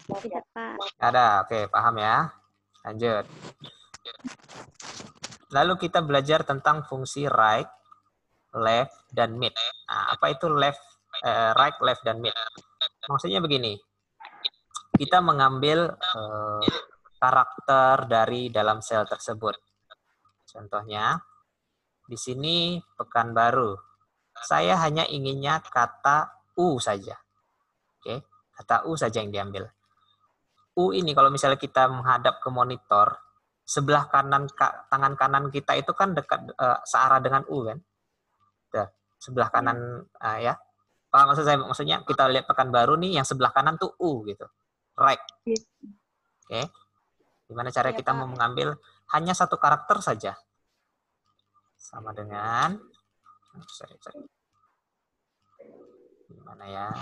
Tidak, Pak. Ada, oke, paham ya. Lanjut. Lalu kita belajar tentang fungsi right, left, dan mid. Nah, apa itu right, left, dan mid? Maksudnya begini, kita mengambil karakter dari dalam sel tersebut. Contohnya, di sini Pekanbaru. Saya hanya inginnya kata U saja. Oke, kata U saja yang diambil. U ini kalau misalnya kita menghadap ke monitor, sebelah kanan tangan kanan kita itu kan dekat searah dengan U kan? Tuh, sebelah kanan ya. Maksudnya kita lihat Pekanbaru nih yang sebelah kanan tuh U gitu. Right. Oke. Gimana cara kita mau mengambil hanya satu karakter saja? Sama dengan gimana ya?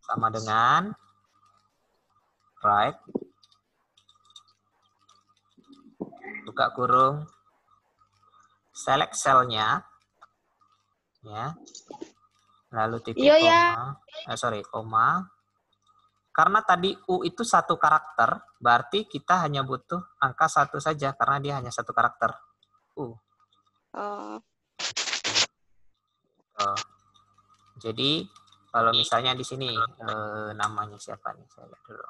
Sama dengan right, buka kurung, select cell-nya, ya, lalu titik koma. Karena tadi U itu satu karakter, berarti kita hanya butuh angka satu saja, karena dia hanya satu karakter. U. Jadi, kalau misalnya di sini, namanya siapa nih? Saya lihat dulu.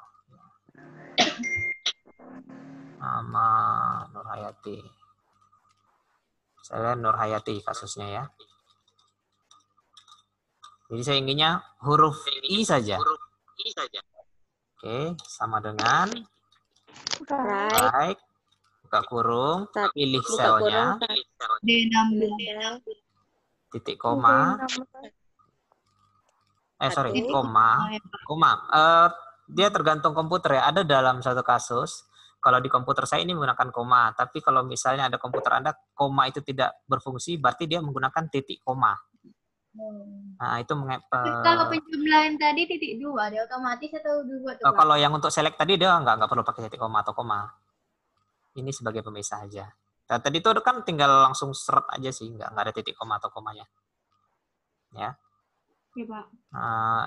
Nama Nurhayati. Saya lihat Nurhayati kasusnya ya. Jadi saya inginnya huruf I saja. Oke, sama dengan right, buka kurung, pilih selnya, titik koma, koma. Dia tergantung komputer ya. Ada dalam satu kasus, kalau di komputer saya ini menggunakan koma, tapi kalau misalnya ada komputer Anda, koma itu tidak berfungsi, berarti dia menggunakan titik koma. Nah, itu kalau penjumlahan tadi titik dua, dia otomatis atau dua? Kalau yang untuk select tadi dia nggak perlu pakai titik koma atau koma. Ini sebagai pemisah aja. Nah, tadi itu kan tinggal langsung seret aja sih, nggak ada titik koma atau komanya. Ya. Ya, Pak.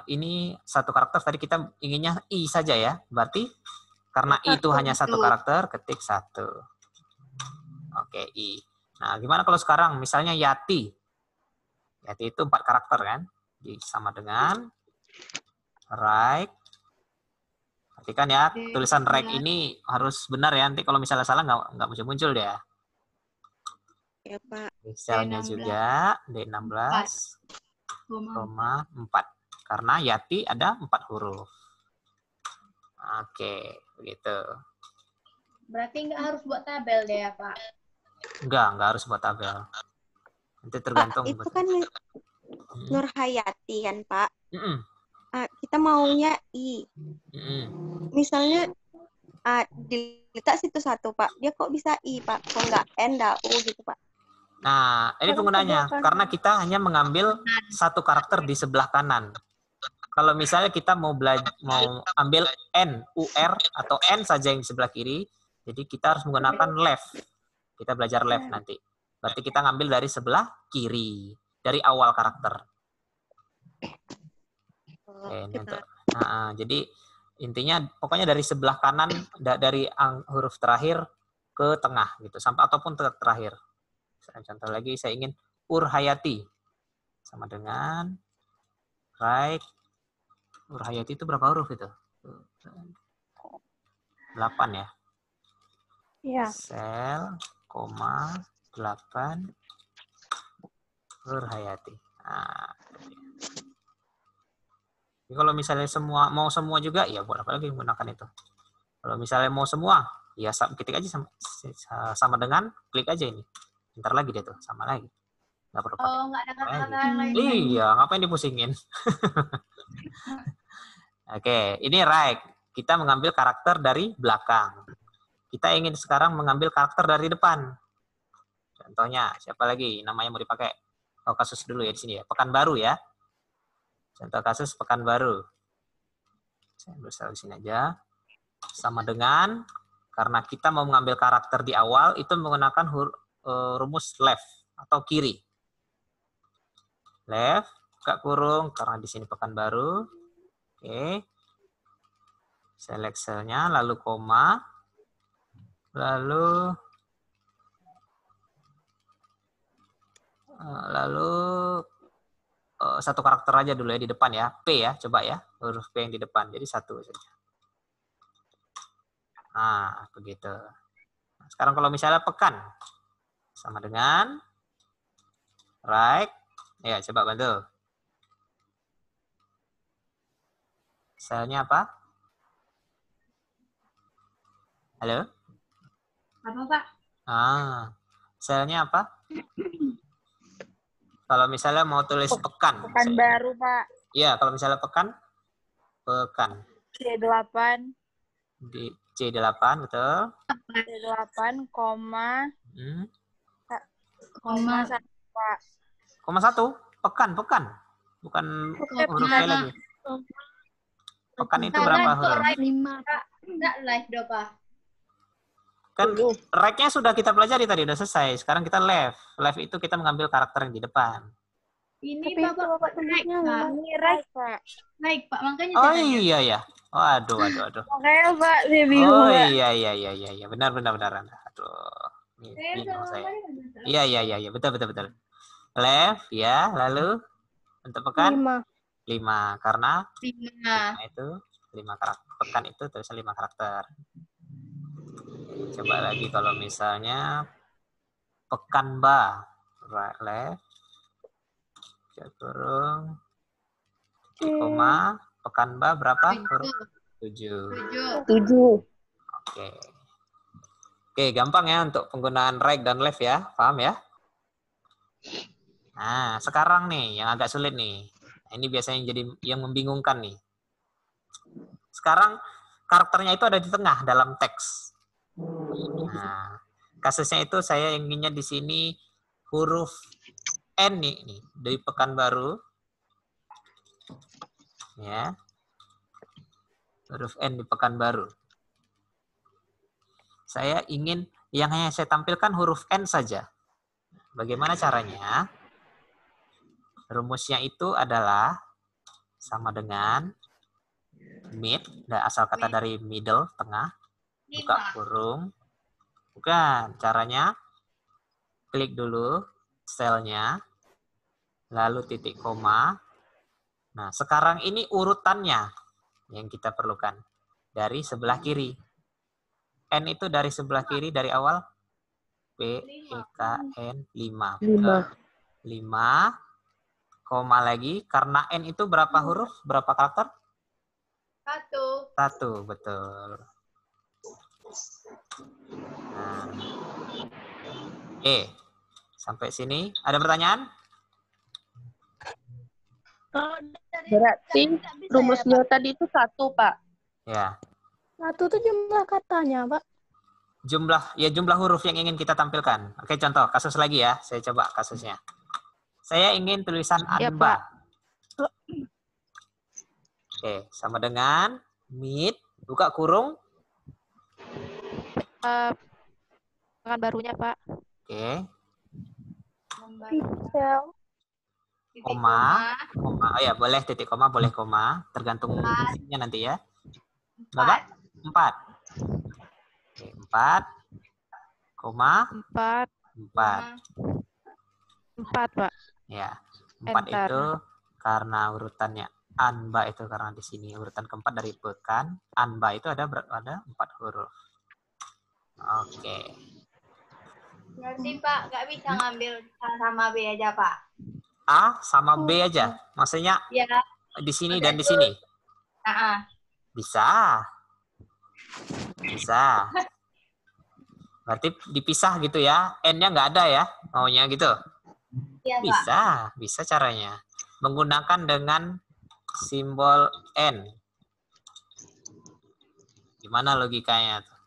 Ini satu karakter tadi kita inginnya I saja ya. Berarti karena I itu hanya satu karakter, ketik satu. Oke, I. Nah, gimana kalau sekarang misalnya Yati? Yati itu 4 karakter kan? Jadi sama dengan right. Perhatikan ya, tulisan right ini harus benar ya. Nanti kalau misalnya salah nggak muncul deh ya. Ya, Pak. Selnya juga D16, koma 4. Karena Yati ada 4 huruf. Oke, begitu. Berarti nggak harus buat tabel deh ya, Pak? Nggak harus buat tabel. Nanti tergantung. Pak, itu kan Nurhayati kan, Pak? Kita maunya I. Misalnya diletak situ satu, Pak. Dia kok bisa I, Pak? Kok nggak N, U gitu, Pak? Nah, ini penggunanya. Karena kita hanya mengambil satu karakter di sebelah kanan. Kalau misalnya kita mau ambil N, UR, atau N saja yang di sebelah kiri, jadi kita harus menggunakan left. Kita belajar left nanti. Berarti kita ngambil dari sebelah kiri, dari awal karakter. Oke, ini untuk, jadi intinya pokoknya dari sebelah kanan, dari huruf terakhir ke tengah gitu, sampai ataupun terakhir. Contoh lagi, saya ingin Urhayati sama dengan right. Urhayati itu berapa huruf itu? 8 ya? Iya. Sel, koma, 8, Urhayati. Nah, jadi kalau misalnya mau semua juga, ya buat apa lagi menggunakan itu. Kalau misalnya mau semua, ya ketik aja sama dengan, klik aja ini. Bentar lagi dia tuh, sama lagi. Nggak perlu pakai. Nggak ada kata-kata lain. Iya, ngapain dipusingin? Oke, ini right. Kita mengambil karakter dari belakang. Kita ingin sekarang mengambil karakter dari depan. Contohnya, siapa lagi namanya mau dipakai? Oh, kasus dulu ya di sini ya. Pekanbaru ya. Contoh kasus Pekanbaru. Saya berusaha di sini aja. Sama dengan, karena kita mau mengambil karakter di awal, itu menggunakan rumus left atau kiri. Left, buka kurung, karena di sini Pekanbaru. Oke. Select cell-nya, lalu koma, lalu satu karakter aja dulu ya di depan ya, P ya, coba ya, huruf P yang di depan, jadi satu saja. Nah, begitu. Nah, sekarang kalau misalnya pekan, sama dengan right, ya coba bantu. Selnya apa? Halo? Apa, Pak? Selnya apa? Kalau misalnya mau tulis pekan. Pekan baru, Pak. Iya, kalau misalnya pekan. C8. Di C8, betul. C8, koma. Koma 1, Pak. Koma 1, pekan. Bukan huruf P lagi. Pekan itu berapa huruf? 5. Enggak live berapa? Kan right-nya sudah kita pelajari tadi, udah selesai. Sekarang kita left. Left itu kita mengambil karakter yang di depan. Ini Tapi itu Bapak Bapak tulisnya Pak. Ini right, Pak. Naik, Pak. Makanya Oh saya tanya. iya ya. Waduh. Makanya, Pak, saya bingung, Oh Pak. iya. Benar. Aduh. Bingung saya. Iya. Betul. Left ya, lalu untuk pekan 5 karena 5. itu 5 karakter. Pekan itu tulisan 5 karakter. Coba lagi kalau misalnya pekanba, right, left, kurung, koma, pekanba berapa? 7. 7. Oke, gampang ya untuk penggunaan right dan left ya, paham ya? Nah, sekarang nih yang agak sulit nih. Ini biasanya jadi yang membingungkan nih. Sekarang karakternya itu ada di tengah dalam teks. Nah, kasusnya itu saya inginnya di sini huruf N nih dari Pekanbaru. Ya. Huruf N di Pekanbaru. Saya ingin yang hanya saya tampilkan huruf N saja. Bagaimana caranya? Rumusnya itu adalah sama dengan mid, asal kata dari middle, tengah, buka kurung. Bukan, caranya klik dulu selnya, lalu titik koma. Nah, sekarang ini urutannya yang kita perlukan. Dari sebelah kiri. N itu dari sebelah kiri, dari awal. P, E, K, N, 5. 5, koma lagi. Karena N itu berapa huruf? Berapa karakter? 1, betul. Nah. Oke, sampai sini. Ada pertanyaan? Berarti rumusnya tadi itu 1, Pak. Ya. 1 itu jumlah katanya, Pak. Jumlah huruf yang ingin kita tampilkan. Oke, contoh kasus lagi ya. Saya coba kasusnya. Saya ingin tulisan anba. Oke, sama dengan mid, buka kurung. Pekanbarunya, Pak. Oke. Sel. Koma. Oh ya, boleh titik koma, boleh koma. Tergantung isinya nanti ya. Berapa? 4. Oke, 4. Koma. 4, Pak. Ya, 4 Enter. itu karena urutannya anba itu karena di sini urutan keempat dari pekan. Anba itu ada 4 huruf. Oke. Berarti Pak nggak bisa ngambil A sama B aja Pak? A sama B aja. Maksudnya Ya. di sini dan di sini. Bisa. Berarti dipisah gitu ya. N-nya nggak ada ya. Maunya gitu. Iya Pak. Bisa caranya. Menggunakan dengan simbol N. Gimana logikanya tuh?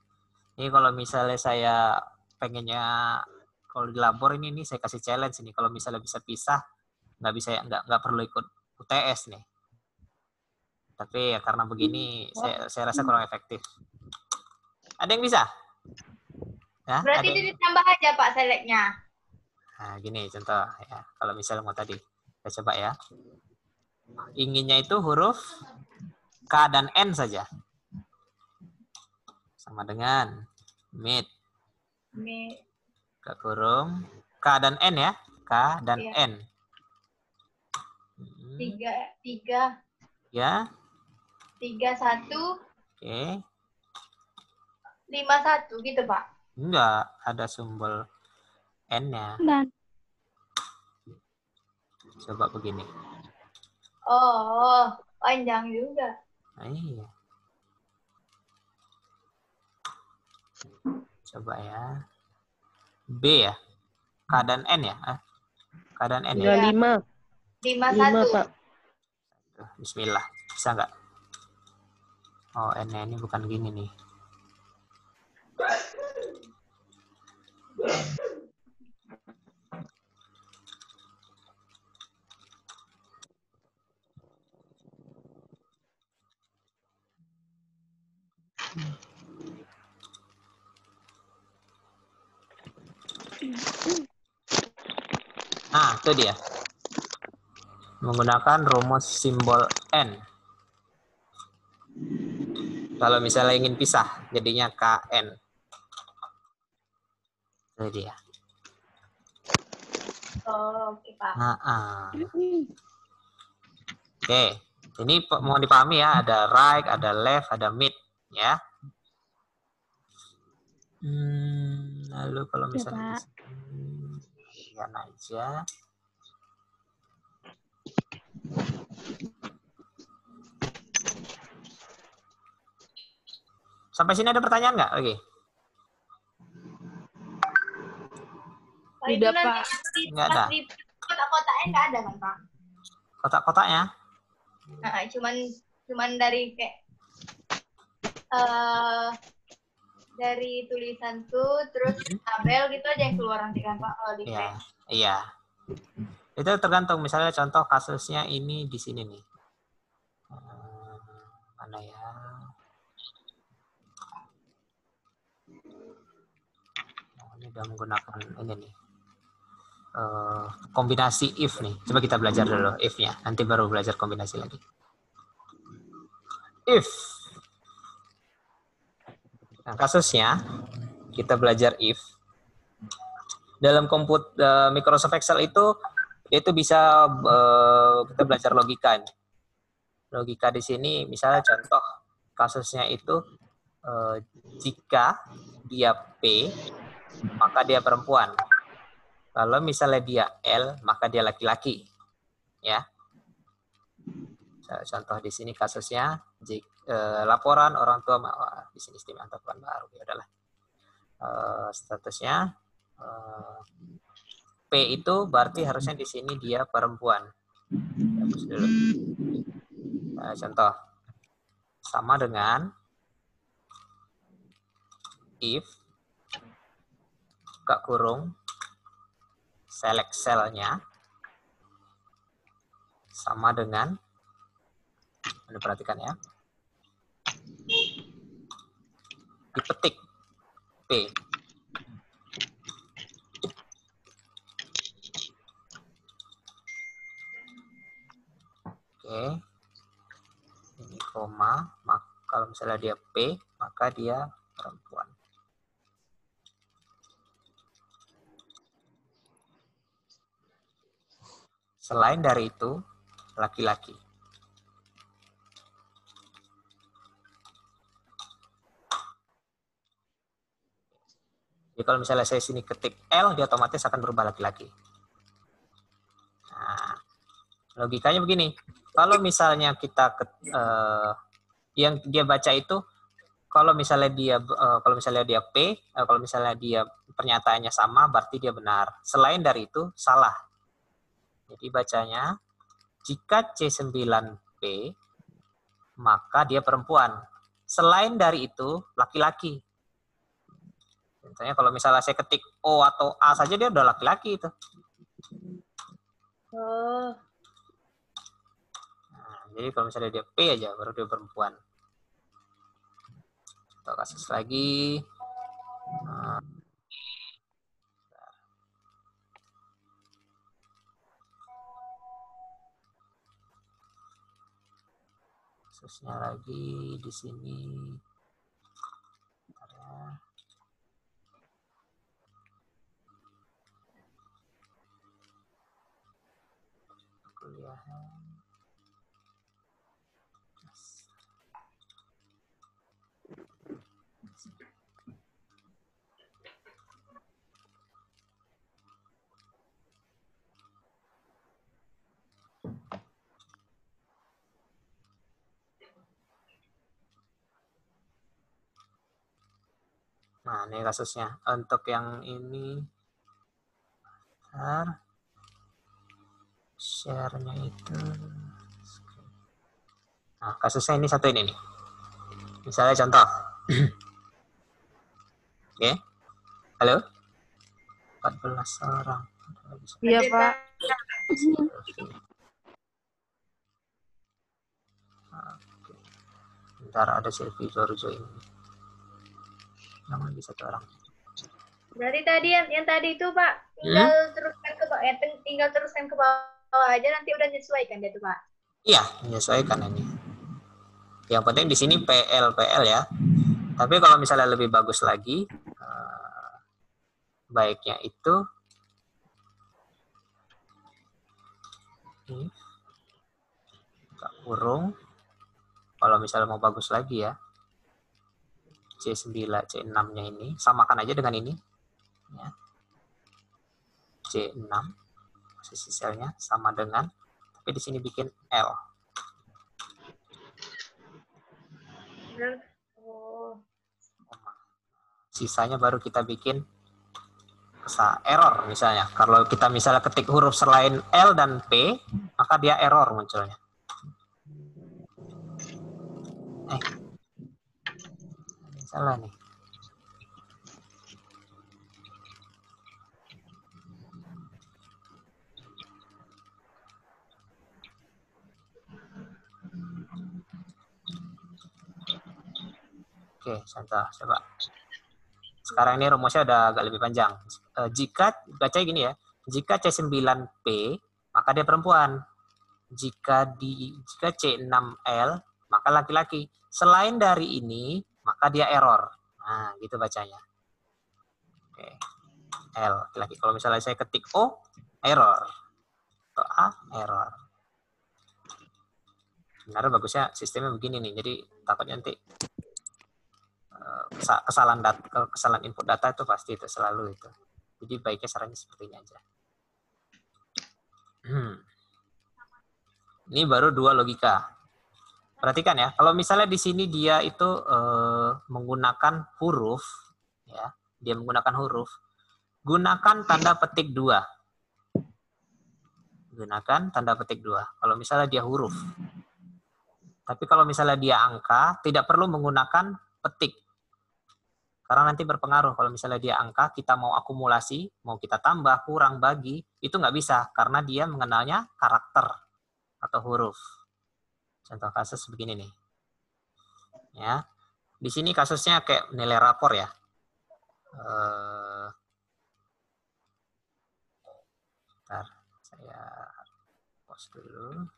Ini kalau misalnya saya pengennya kalau di labor ini saya kasih challenge ini, kalau misalnya bisa pisah nggak perlu ikut UTS nih. Tapi ya karena begini saya rasa kurang efektif. Ada yang bisa? Ya, berarti ditambah aja Pak seleknya. Nah, gini contoh ya. Kalau misalnya mau tadi, kita coba ya. Inginnya itu huruf K dan N saja. sama dengan mid. Mid. Buka kurung. K dan N ya. K dan Iya. N. 3 Ya. 3 1 Oke. 5 1 gitu, Pak. Enggak, ada simbol N-nya. Dan Coba begini. Oh, panjang juga. Nah, iya. Coba ya. B ya. K dan N ya. K dan N ya. Enggak, 5. 5, 5 1. Pak. Tuh, bismillah. Bisa nggak? Oh, N-nya ini bukan gini nih. Nah, itu dia. Menggunakan rumus simbol N. Kalau misalnya ingin pisah, jadinya KN. Itu dia. Oh, oke, Pak. Oke, ini mohon dipahami ya. Ada right, ada left, ada mid, ya. Lalu kalau misalnya ya aja. Sampai sini ada pertanyaan nggak lagi? Pak, itu Tidak, nanti Pak. Nggak ada. di kotak-kotaknya nggak ada kan, Pak? Kotak-kotaknya? Nah, cuman dari kayak dari tulisanku terus tabel gitu aja yang keluar nanti kan, Pak, kalau di Iya, print. iya. Itu tergantung. Misalnya contoh kasusnya ini di sini nih. Mana ya? Ini udah menggunakan ini nih. Kombinasi if nih. Coba kita belajar dulu if-nya. Nanti baru belajar kombinasi lagi. If. Nah, kasusnya kita belajar if. Dalam Microsoft Excel itu bisa kita belajar logika. Logika di sini misalnya contoh kasusnya itu jika dia P maka dia perempuan. Kalau misalnya dia L maka dia laki-laki. Ya. Contoh di sini kasusnya laporan orang tua di sini istimewa teman baru ya adalah statusnya P itu berarti harusnya di sini dia perempuan. Hapus dulu. Contoh sama dengan if buka kurung select cell-nya sama dengan, Anda perhatikan ya, dipetik P. Oke, ini koma, kalau misalnya dia P, maka dia perempuan. Selain dari itu, laki-laki. Jadi kalau misalnya saya sini ketik L, dia otomatis akan berubah laki-laki. Nah, logikanya begini. Kalau misalnya kita yang dia baca itu, kalau misalnya dia P, kalau misalnya dia pernyataannya sama, berarti dia benar. Selain dari itu, salah. Jadi bacanya, jika C9P, maka dia perempuan. Selain dari itu, laki-laki. Contohnya kalau misalnya saya ketik O atau A saja, dia udah laki-laki itu. Oh. Nah, jadi kalau misalnya dia P aja, baru dia perempuan. Kita kasus lagi. Kasusnya lagi di sini. perkuliahan. Nah, ini kasusnya. Untuk yang ini, share-nya itu. Nah, kasusnya ini satu ini nih. Misalnya contoh. Oke. Halo? 14 orang. Iya, Pak. Bentar, ada Silvi baru join. Yang lagi satu orang. Dari tadi yang tadi itu Pak, tinggal teruskan ke bawah, tinggal teruskan ke bawah aja, nanti udah menyesuaikan dia tuh Pak. Iya, menyesuaikan ini. Yang penting di sini PL ya. Tapi kalau misalnya lebih bagus lagi, baiknya itu buka kurung. Kalau misalnya mau bagus lagi ya, C9, C6-nya ini samakan aja dengan ini. Ya. C6 posisi selnya sama dengan, tapi di sini bikin L. Sisanya baru kita bikin error misalnya. Kalau kita misalnya ketik huruf selain L dan P, maka dia error munculnya. Salah nih. Oke, contoh, coba. Sekarang ini rumusnya udah agak lebih panjang. Jika, baca gini ya, jika C9P, maka dia perempuan. Jika C6L, maka laki-laki. Selain dari ini, maka dia error. Nah, gitu bacanya. Oke. L, laki-laki. Kalau misalnya saya ketik O, error. Atau A, error. Sebenarnya bagusnya sistemnya begini nih, jadi takutnya nanti kesalahan input data itu pasti itu selalu itu. Jadi baiknya sarannya seperti ini aja. Ini baru dua logika. Perhatikan ya, kalau misalnya di sini dia itu menggunakan huruf, ya, dia menggunakan huruf, gunakan tanda petik 2. Gunakan tanda petik 2. Kalau misalnya dia huruf. Tapi kalau misalnya dia angka, tidak perlu menggunakan petik. Karena nanti berpengaruh. Kalau misalnya dia angka, kita mau akumulasi, mau kita tambah, kurang, bagi, itu nggak bisa. Karena dia mengenalnya karakter atau huruf. Contoh kasus begini nih. Ya, di sini kasusnya kayak nilai rapor ya. Bentar, saya pause dulu.